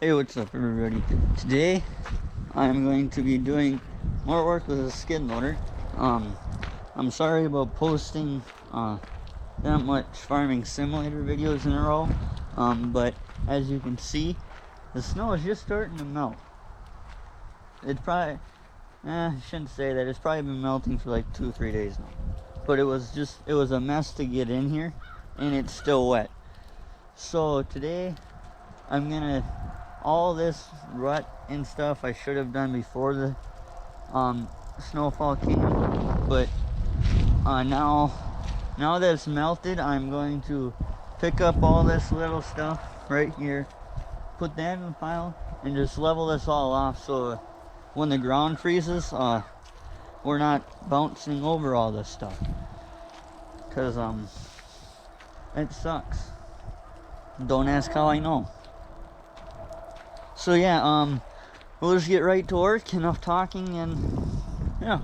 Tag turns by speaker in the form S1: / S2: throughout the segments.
S1: Hey, what's up everybody? Today I'm going to be doing more work with a skid loader. I'm sorry about posting that much farming simulator videos in a row, but as you can see, the snow is just starting to melt. It's probably, I shouldn't say that, it's probably been melting for like 2-3 days now. But it was a mess to get in here, and it's still wet. So today I'm gonna, all this rut and stuff I should have done before the snowfall came, but now that it's melted, I'm going to pick up all this little stuff right here, put that in the pile, and just level this all off so when the ground freezes, we're not bouncing over all this stuff, because it sucks. Don't ask how I know. So yeah, we'll just get right to work. Enough talking, and yeah.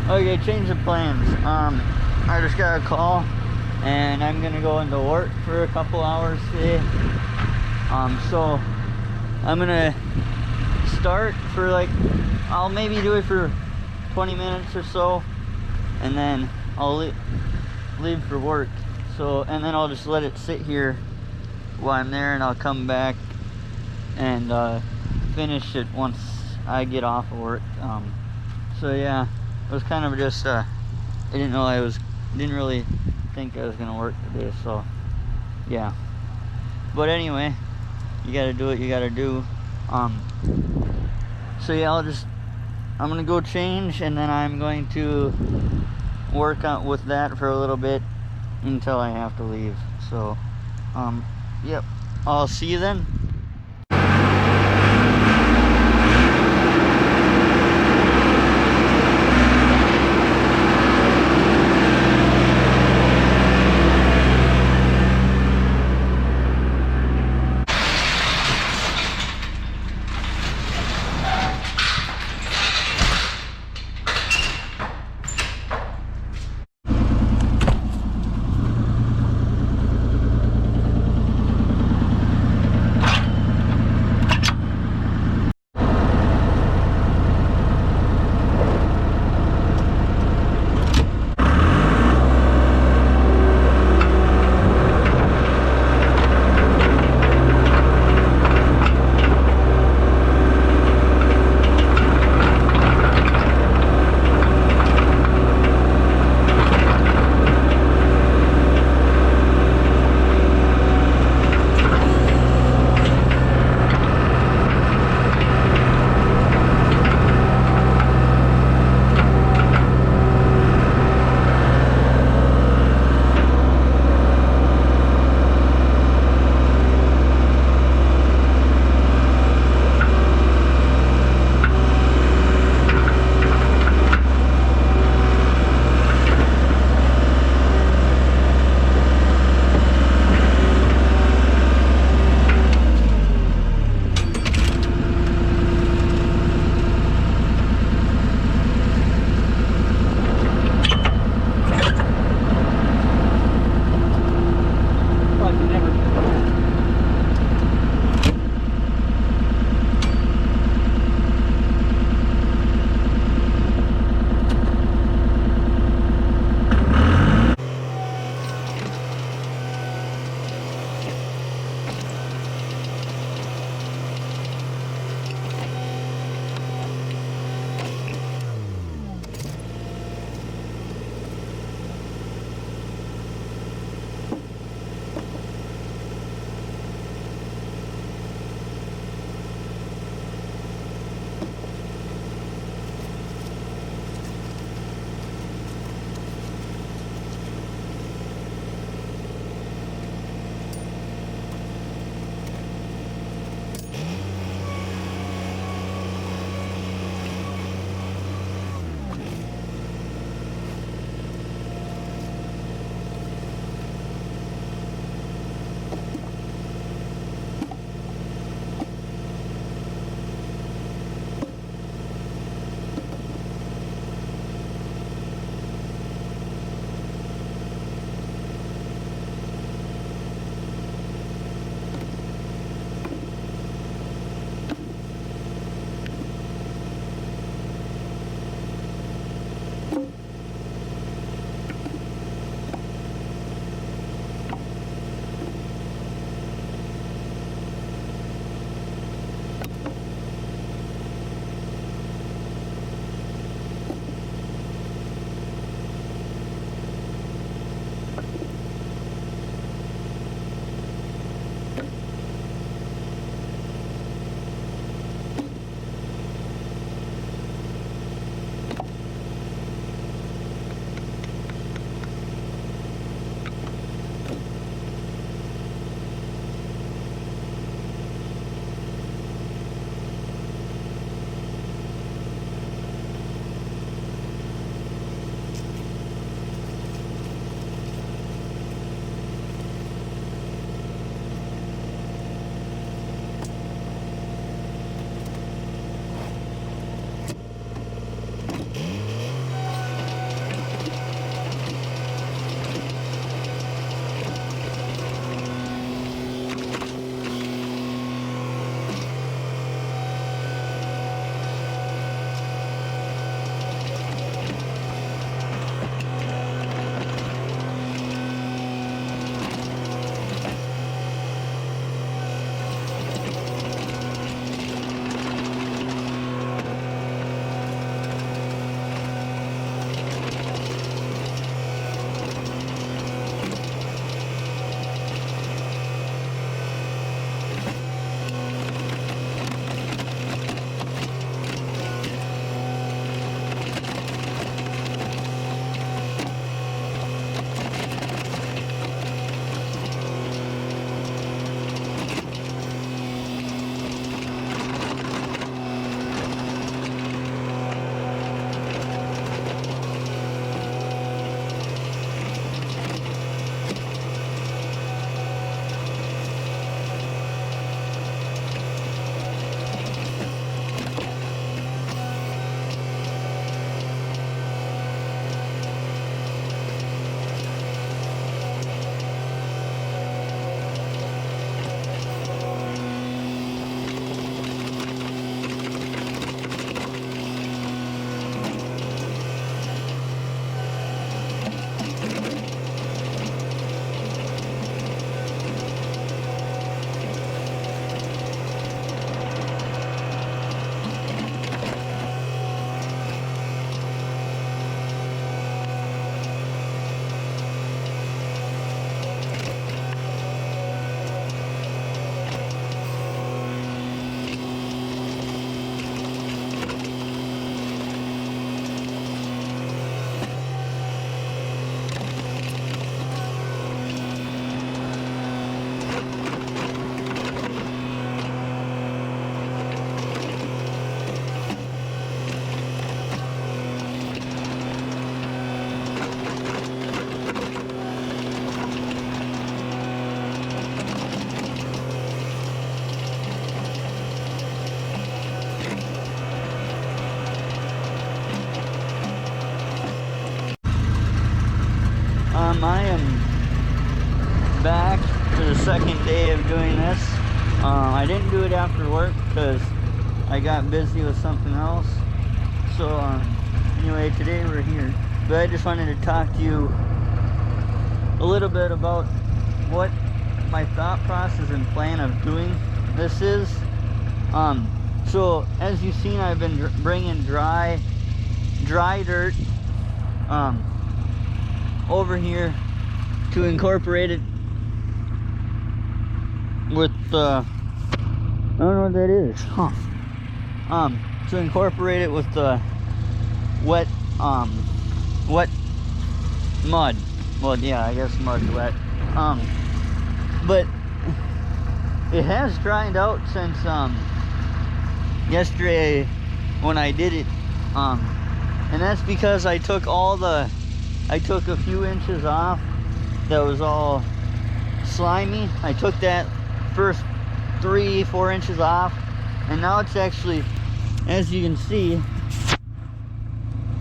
S1: Okay, change of plans. I just got a call, and I'm gonna go into work for a couple hours today. So I'm gonna start for like, I'll maybe do it for 20 minutes or so, and then I'll leave for work. So, and then I'll just let it sit here while I'm there, and I'll come back and finish it once I get off of work. So yeah. It was kind of just, I didn't really think I was gonna work today, so yeah. But anyway, you gotta do what you gotta do. So yeah, I'm gonna go change, and then I'm going to work out with that for a little bit until I have to leave. So, yep, I'll see you then. I am back for the second day of doing this. I didn't do it after work because I got busy with something else. So anyway, today we're here. But I just wanted to talk to you a little bit about what my thought process and plan of doing this is. So as you've seen, I've been bringing dry dirt over here to incorporate it with I don't know what that is. To incorporate it with the wet mud. Well, yeah, I guess mud's wet. But it has dried out since yesterday when I did it. And that's because I took a few inches off that was all slimy. I took that first 3-4 inches off, and now it's actually, as you can see,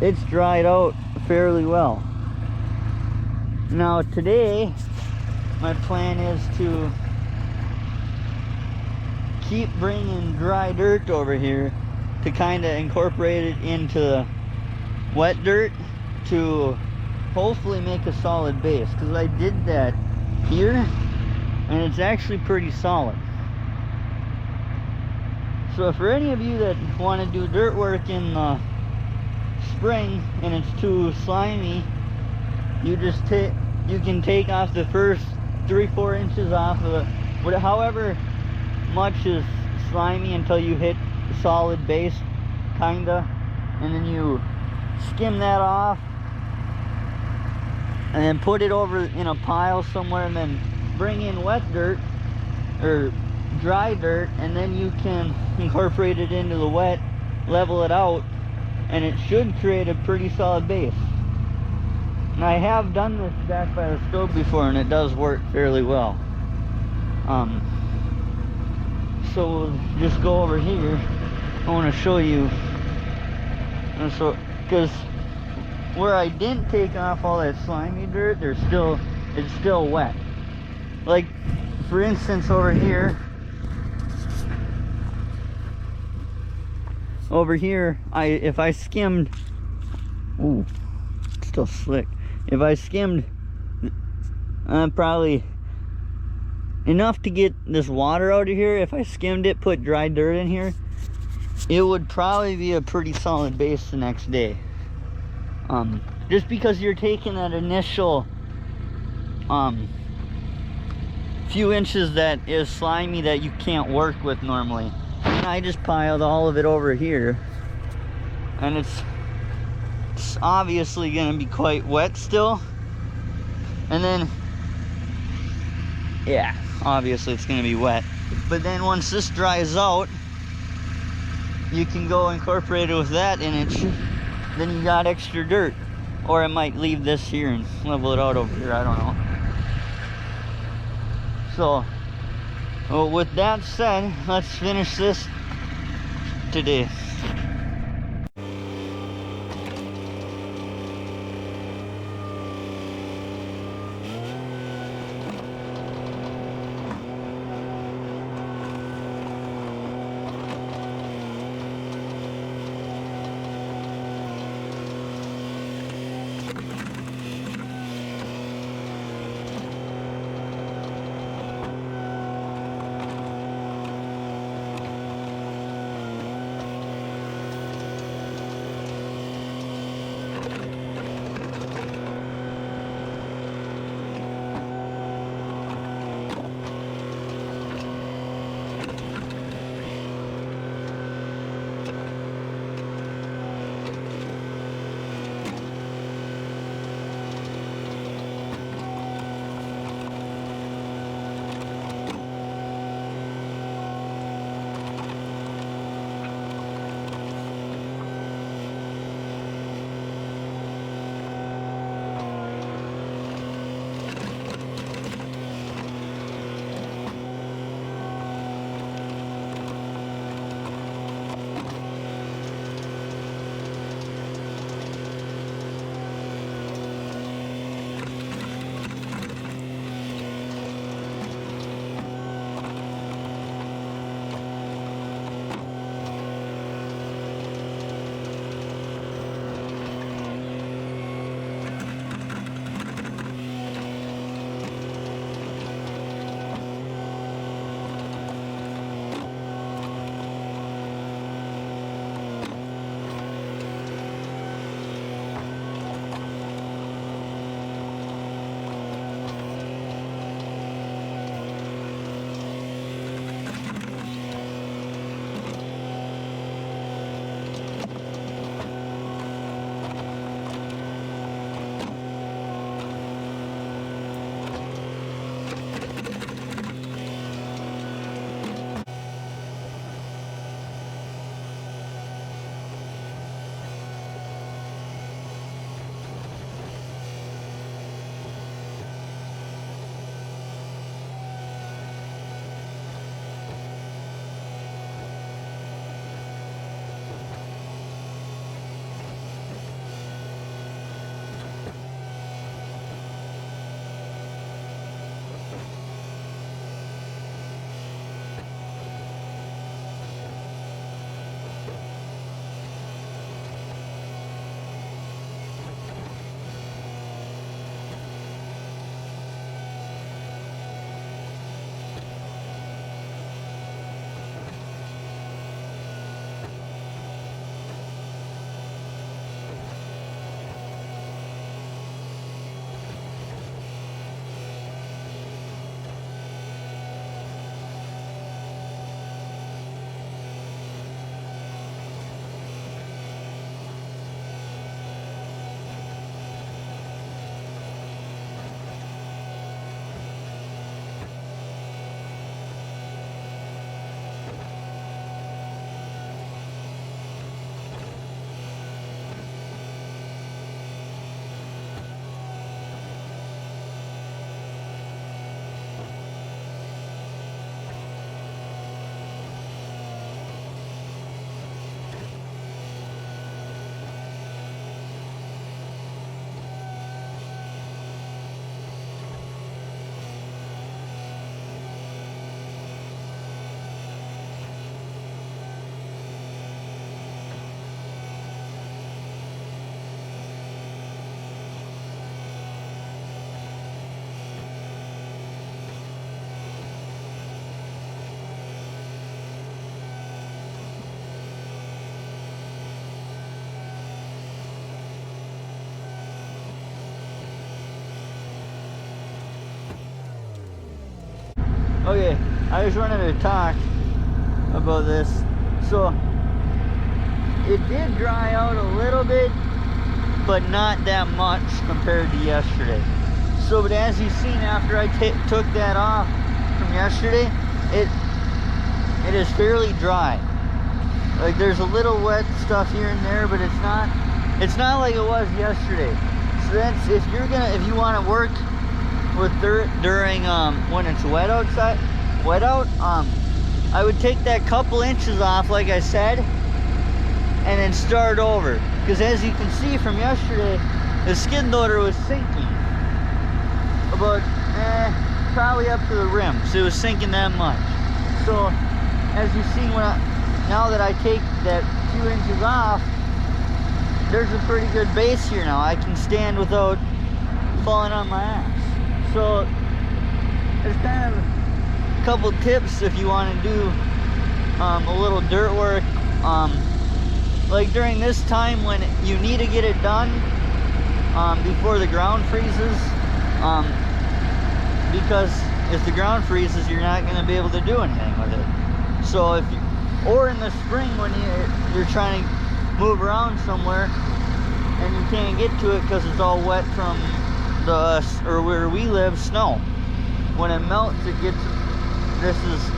S1: it's dried out fairly well. Now today my plan is to keep bringing dry dirt over here to kind of incorporate it into wet dirt to hopefully make a solid base, because I did that here and it's actually pretty solid. So for any of you that want to do dirt work in the spring and it's too slimy, you can take off the first 3-4 inches off of it, however much is slimy, until you hit solid base kinda, and then you skim that off and then put it over in a pile somewhere, and then bring in wet dirt or dry dirt, and then you can incorporate it into the wet, level it out, and it should create a pretty solid base. And I have done this back by the stove before, and it does work fairly well. So we'll just go over here. I want to show you, and so because where I didn't take off all that slimy dirt, it's still wet. Like for instance, over here, if I skimmed, ooh, it's still slick. If I skimmed probably enough to get this water out of here, if I skimmed it, put dry dirt in here, it would probably be a pretty solid base the next day. Just because you're taking that initial few inches that is slimy that you can't work with normally. And I just piled all of it over here, and it's obviously going to be quite wet still. And then, yeah, obviously it's going to be wet. But then once this dries out, you can go incorporate it with that, and then you got extra dirt. Or I might leave this here and level it out over here, I don't know. So, well, with that said, let's finish this today. Okay, I just wanted to talk about this. So it did dry out a little bit, but not that much compared to yesterday. So, but as you've seen, after I took that off from yesterday, it is fairly dry. Like there's a little wet stuff here and there, but it's not like it was yesterday. So that's if you want to work with dirt during when it's wet out, I would take that couple inches off, like I said, and then start over. Because as you can see from yesterday, the skid loader was sinking about probably up to the rim, so it was sinking that much. So as you see, now that I take that 2 inches off, there's a pretty good base here now. I can stand without falling on my ass. So there's kind of a couple tips if you want to do a little dirt work. Like during this time when you need to get it done before the ground freezes, because if the ground freezes, you're not going to be able to do anything with it. So if you, or in the spring when you're trying to move around somewhere and you can't get to it because it's all wet from or where we live, snow. When it melts, this is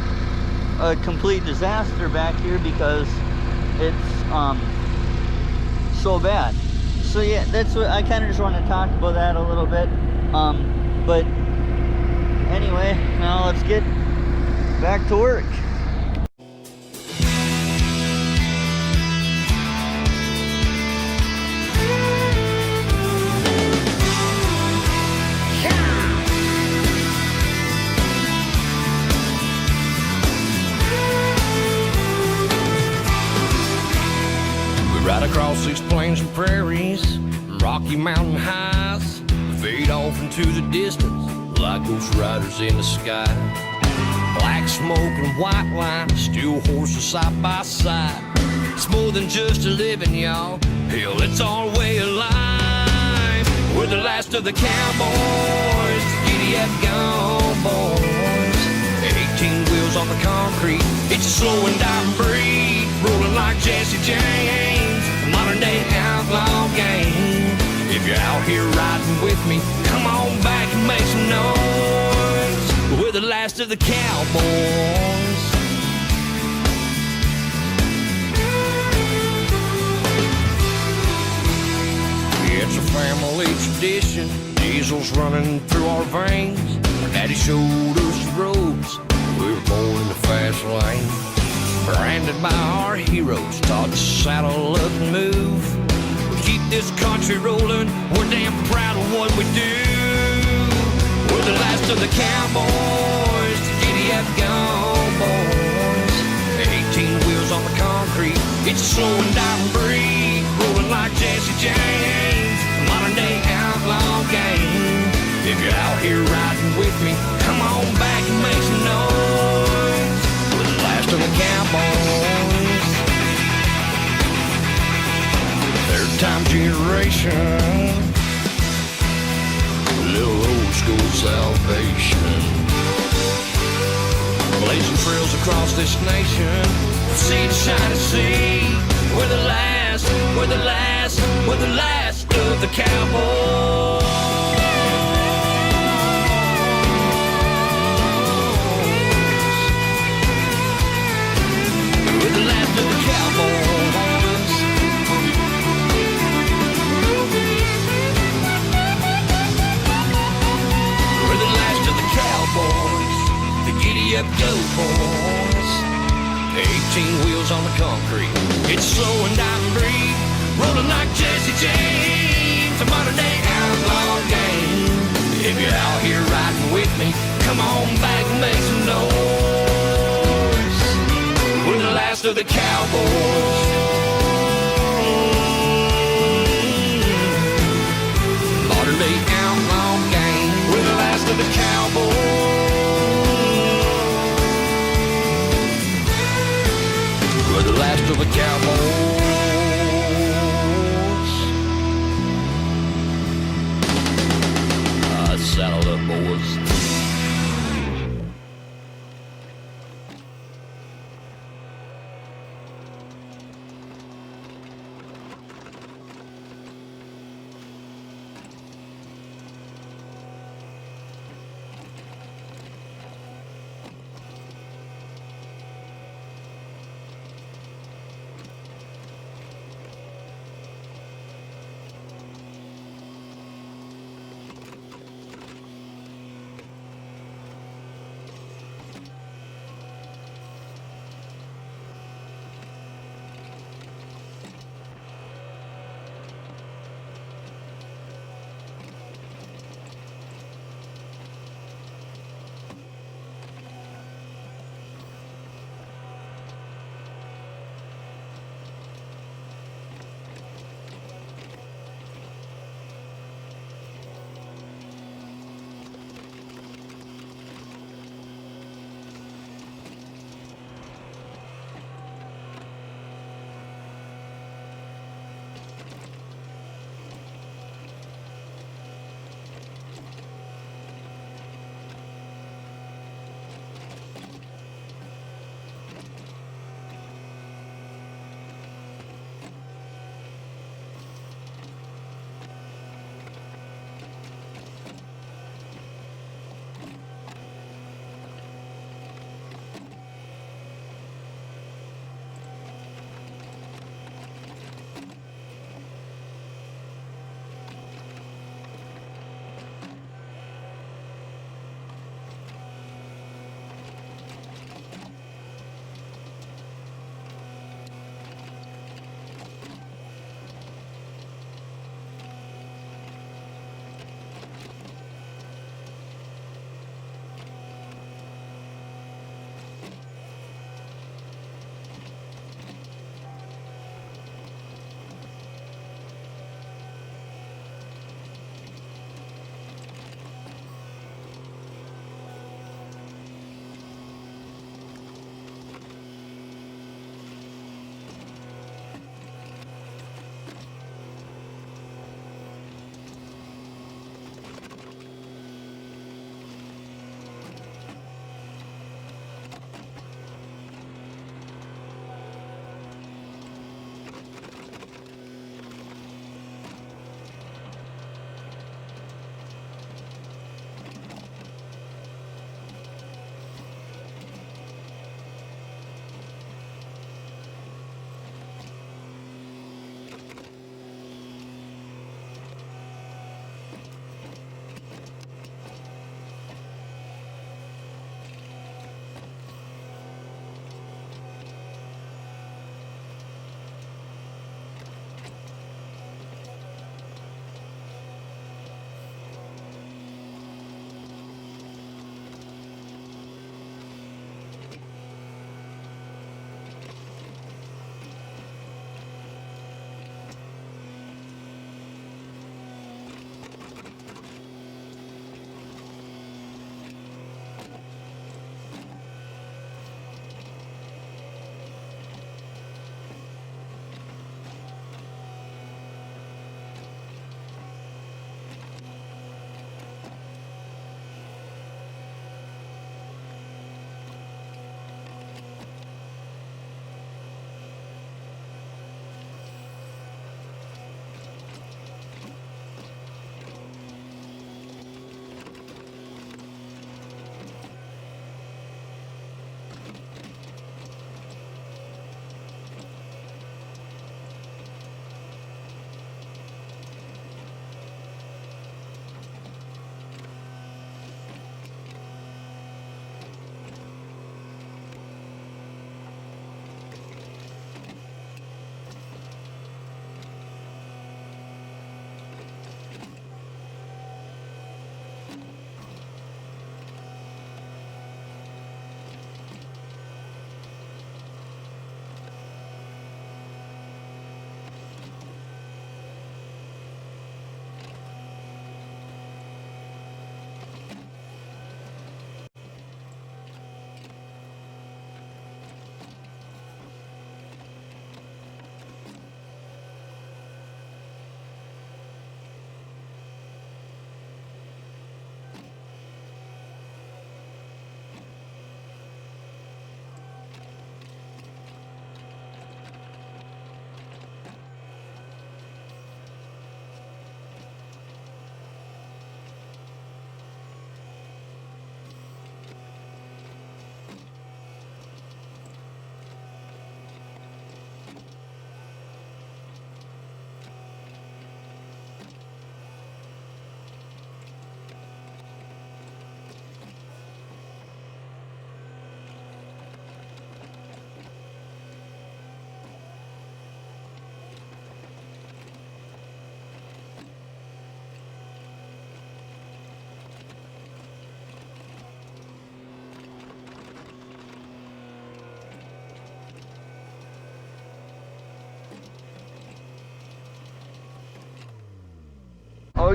S1: a complete disaster back here because it's so bad. So yeah, that's what I kind of just want to talk about that a little bit. But anyway, now let's get back to work.
S2: Right across these plains and prairies, Rocky Mountain highs, fade off into the distance like ghost riders in the sky. Black smoke and white line, steel horses side by side. It's more than just a living, y'all. Hell, it's our way of life. We're the last of the cowboys, giddy up gone boys. 18 wheels on the concrete, it's a slow and dying breed, rolling like Jesse James, a modern day outlaw gang. If you're out here riding with me, come on back and make some noise. We're the last of the cowboys. It's a family tradition, diesel's running through our veins. Our daddy showed us the roads, we were born in the fast lane. Branded by our heroes, taught to saddle up and move. We keep this country rolling, we're damn proud of what we do. We're the last of the cowboys, the giddy up gone boys. 18 wheels on the concrete, it's a slow and dying breed, rolling like Jesse James, a modern day outlaw gang. If you're out here riding with me, come on back and make some noise. We're the last of the cowboys. Third time generation, a little old school salvation. Blazing trails across this nation, sea to shine to sea. We're the last, we're the last, we're the last of the cowboys. We're the last of the cowboys. We're the last of the cowboys, the giddy up go boys. 18 wheels on the concrete, it's slow and dying breed, rolling like Jesse James, a modern day outlaw gang. If you're out here riding with me, come on back and make some noise. We're the last of the cowboys. Modern day outlaw gang. We're the last of the cowboys. We're the last of the cowboys. Saddle up, boys.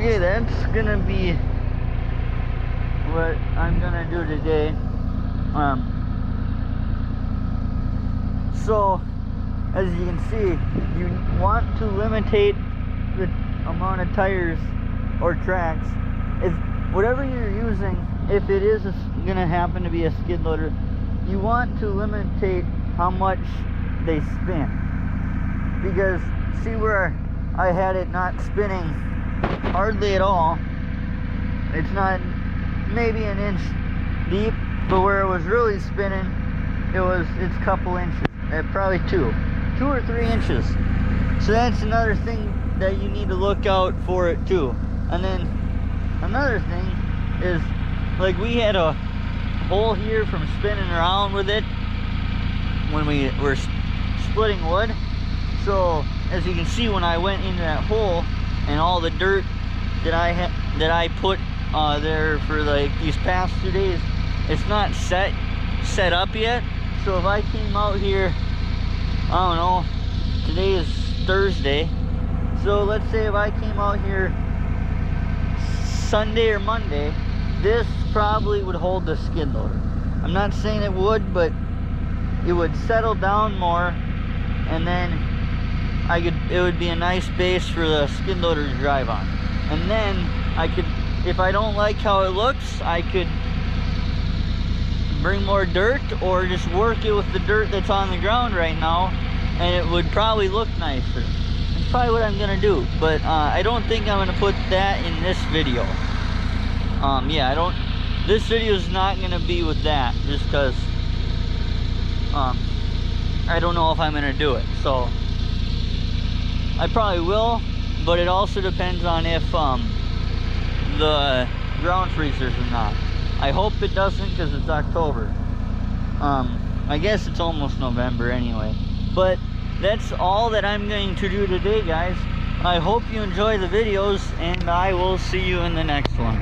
S1: Okay, that's gonna be what I'm gonna do today. So as you can see, you want to limitate the amount of tires or tracks. If whatever you're using, if it is gonna happen to be a skid loader, you want to limitate how much they spin. Because see where I had it not spinning hardly at all, it's not maybe an inch deep, but where it was really spinning, it's a couple inches, probably 2 or 3 inches. So that's another thing that you need to look out for it too. And then another thing is, like, we had a hole here from spinning around with it when we were splitting wood. So as you can see, when I went into that hole and all the dirt that I put there for like these past 2 days, it's not set up yet. So if I came out here, I don't know, today is Thursday, so let's say if I came out here Sunday or Monday, this probably would hold the skid loader. I'm not saying it would, but it would settle down more, and then it would be a nice base for the skid loader to drive on. And then I could, if I don't like how it looks, I could bring more dirt or just work it with the dirt that's on the ground right now, and it would probably look nicer. That's probably what I'm gonna do, but I don't think I'm gonna put that in this video. Yeah, this video is not gonna be with that, just because I don't know if I'm gonna do it. So I probably will, but it also depends on if the ground freezers or not. I hope it doesn't, because it's October. I guess it's almost November anyway. But that's all that I'm going to do today, guys. I hope you enjoy the videos, and I will see you in the next one.